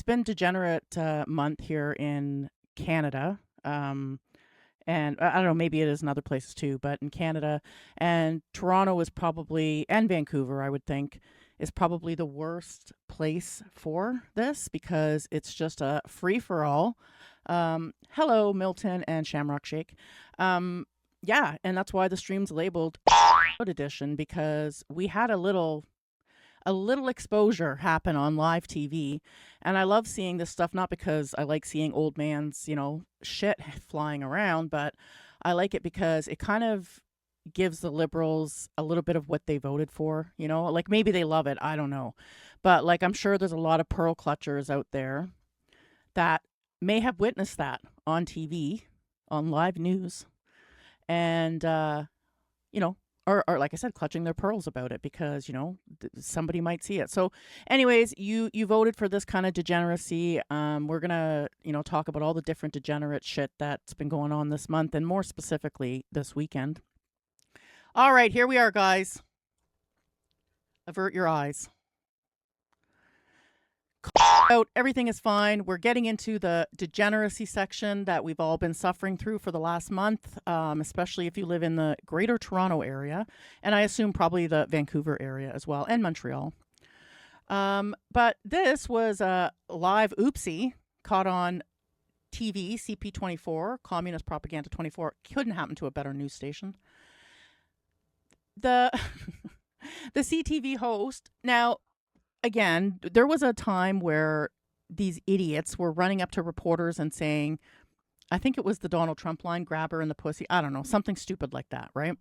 It's been Degenerate month here in Canada. And I don't know, maybe it is in other places too, but in Canada and Toronto is probably, and Vancouver, I would think, is probably the worst place for this because it's just a free for all. Hello, Milton and Shamrock Shake. Yeah, and that's why the stream's labeled edition because we had a little exposure happen on live TV. And I love seeing this stuff, not because I like seeing old man's, shit flying around, but I like it because it kind of gives the liberals a little bit of what they voted for, like maybe they love it. I don't know. But like, I'm sure there's a lot of pearl clutchers out there that may have witnessed that on TV, on live news. And, you know, or like I said, clutching their pearls about it because somebody might see it. So, anyways, you voted for this kind of degeneracy. We're gonna talk about all the different degenerate shit that's been going on this month, and more specifically this weekend. All right, here we are, guys. Avert your eyes. Out, everything is fine. We're getting into the degeneracy section that we've all been suffering through for the last month, especially if you live in the Greater Toronto area, and I assume probably the Vancouver area as well, and Montreal. But this was a live oopsie caught on TV, CP24, Communist Propaganda 24. Couldn't happen to a better news station. The the CTV host now. Again, there was a time where these idiots were running up to reporters and saying, I think it was the Donald Trump line, grab her in the pussy. I don't know, something stupid like that, right?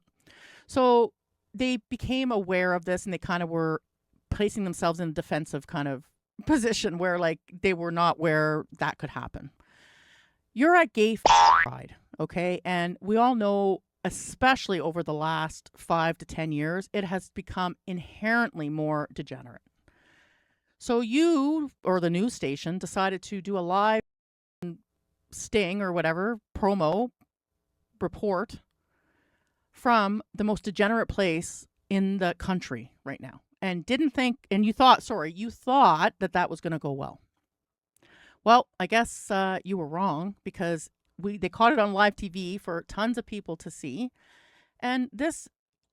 So they became aware of this and they kind of were placing themselves in a defensive kind of position where like they were not where that could happen. You're at gay pride, okay? And we all know, especially over the last 5 to 10 years, it has become inherently more degenerate. So you, or the news station, decided to do a live sting or whatever, promo, report from the most degenerate place in the country right now. And you thought that that was going to go well. Well, I guess you were wrong because they caught it on live TV for tons of people to see. And this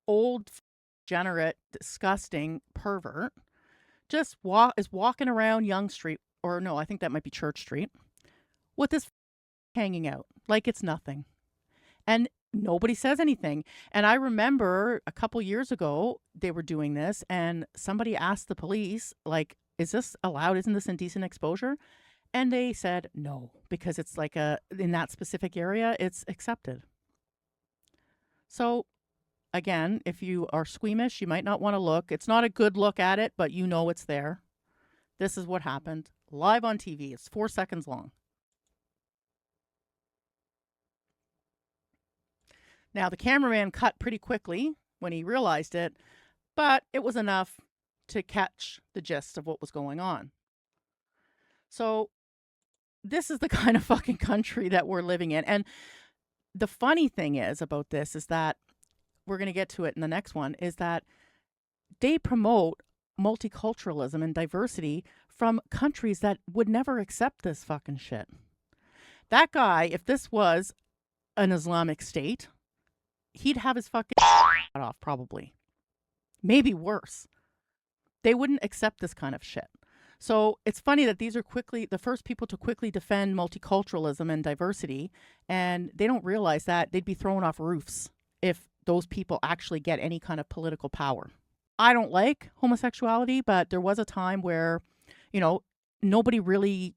old, degenerate, disgusting pervert just is walking around Yonge Street, or no, I think that might be Church Street, with this hanging out like it's nothing. And nobody says anything. And I remember a couple years ago, they were doing this and somebody asked the police, like, is this allowed? Isn't this indecent exposure? And they said no, because it's like in that specific area, it's accepted. So again, if you are squeamish, you might not want to look. It's not a good look at it, but you know it's there. This is what happened live on TV. It's 4 seconds long. Now, the cameraman cut pretty quickly when he realized it, but it was enough to catch the gist of what was going on. So this is the kind of fucking country that we're living in. And the funny thing is about this is that we're going to get to it in the next one, is that they promote multiculturalism and diversity from countries that would never accept this fucking shit. That guy, if this was an Islamic state, he'd have his fucking cut off probably. Maybe worse. They wouldn't accept this kind of shit. So it's funny that these are the first people to quickly defend multiculturalism and diversity, and they don't realize that they'd be thrown off roofs if those people actually get any kind of political power. I don't like homosexuality, but there was a time where, nobody really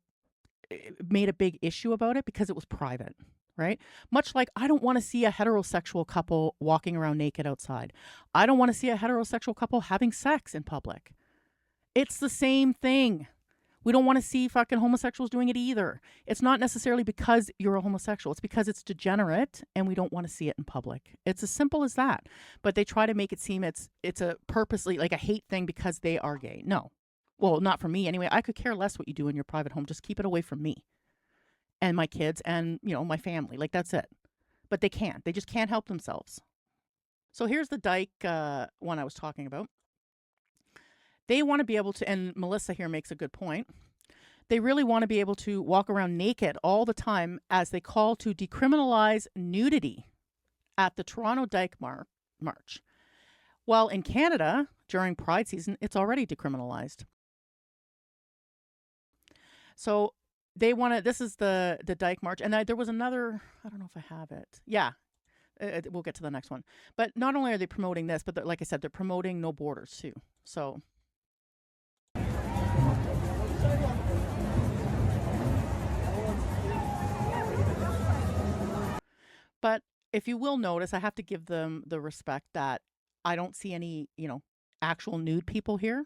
made a big issue about it because it was private, right? Much like I don't want to see a heterosexual couple walking around naked outside. I don't want to see a heterosexual couple having sex in public. It's the same thing. We don't want to see fucking homosexuals doing it either. It's not necessarily because you're a homosexual. It's because it's degenerate and we don't want to see it in public. It's as simple as that. But they try to make it seem it's a purposely like a hate thing because they are gay. No. Well, not for me anyway. I could care less what you do in your private home. Just keep it away from me and my kids and, my family. Like, that's it. But they can't. They just can't help themselves. So here's the dyke one I was talking about. They want to be able to, and Melissa here makes a good point, They really want to be able to walk around naked all the time as they call to decriminalize nudity at the Toronto Dyke March. Well, in Canada, during Pride season, it's already decriminalized. So they want to, this is the Dyke March. And there was another, I don't know if I have it. Yeah, we'll get to the next one. But not only are they promoting this, but like I said, they're promoting No Borders too. So but if you will notice, I have to give them the respect that I don't see any, actual nude people here,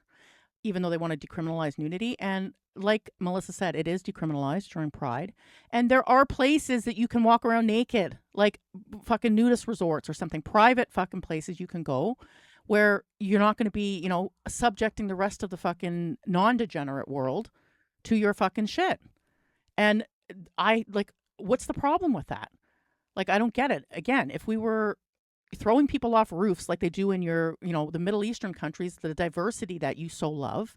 even though they want to decriminalize nudity. And like Melissa said, it is decriminalized during Pride. And there are places that you can walk around naked, like fucking nudist resorts or something, private fucking places you can go where you're not going to be, subjecting the rest of the fucking non-degenerate world to your fucking shit. And what's the problem with that? Like, I don't get it. Again, if we were throwing people off roofs like they do in your, the Middle Eastern countries, the diversity that you so love,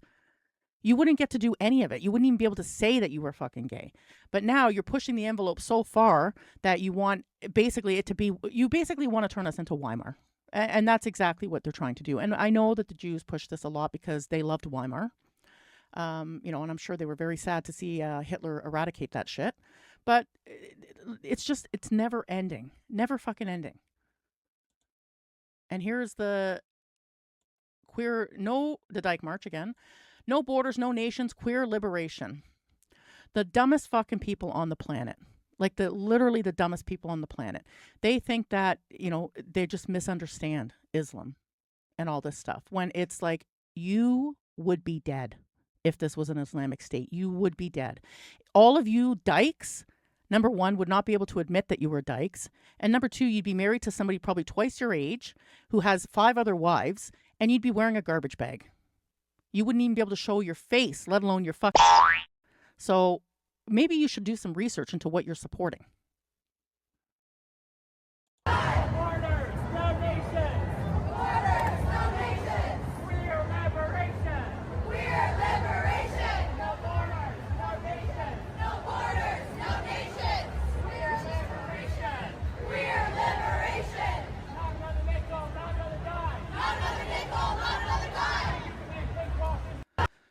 you wouldn't get to do any of it. You wouldn't even be able to say that you were fucking gay. But now you're pushing the envelope so far that you want basically it to be, you basically want to turn us into Weimar. And that's exactly what they're trying to do. And I know that the Jews pushed this a lot because they loved Weimar. And I'm sure they were very sad to see Hitler eradicate that shit. But it's never ending. Never fucking ending. And here's the Dyke March again. No borders, no nations, queer liberation. The dumbest fucking people on the planet. Like literally the dumbest people on the planet. They think that, they just misunderstand Islam and all this stuff. When it's like, you would be dead if this was an Islamic state. You would be dead. All of you dykes, number one, would not be able to admit that you were dykes. And number two, you'd be married to somebody probably twice your age who has 5 other wives, and you'd be wearing a garbage bag. You wouldn't even be able to show your face, let alone your fucking. So maybe you should do some research into what you're supporting.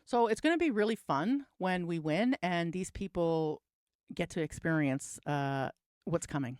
So it's going to be really fun when we win and these people get to experience what's coming.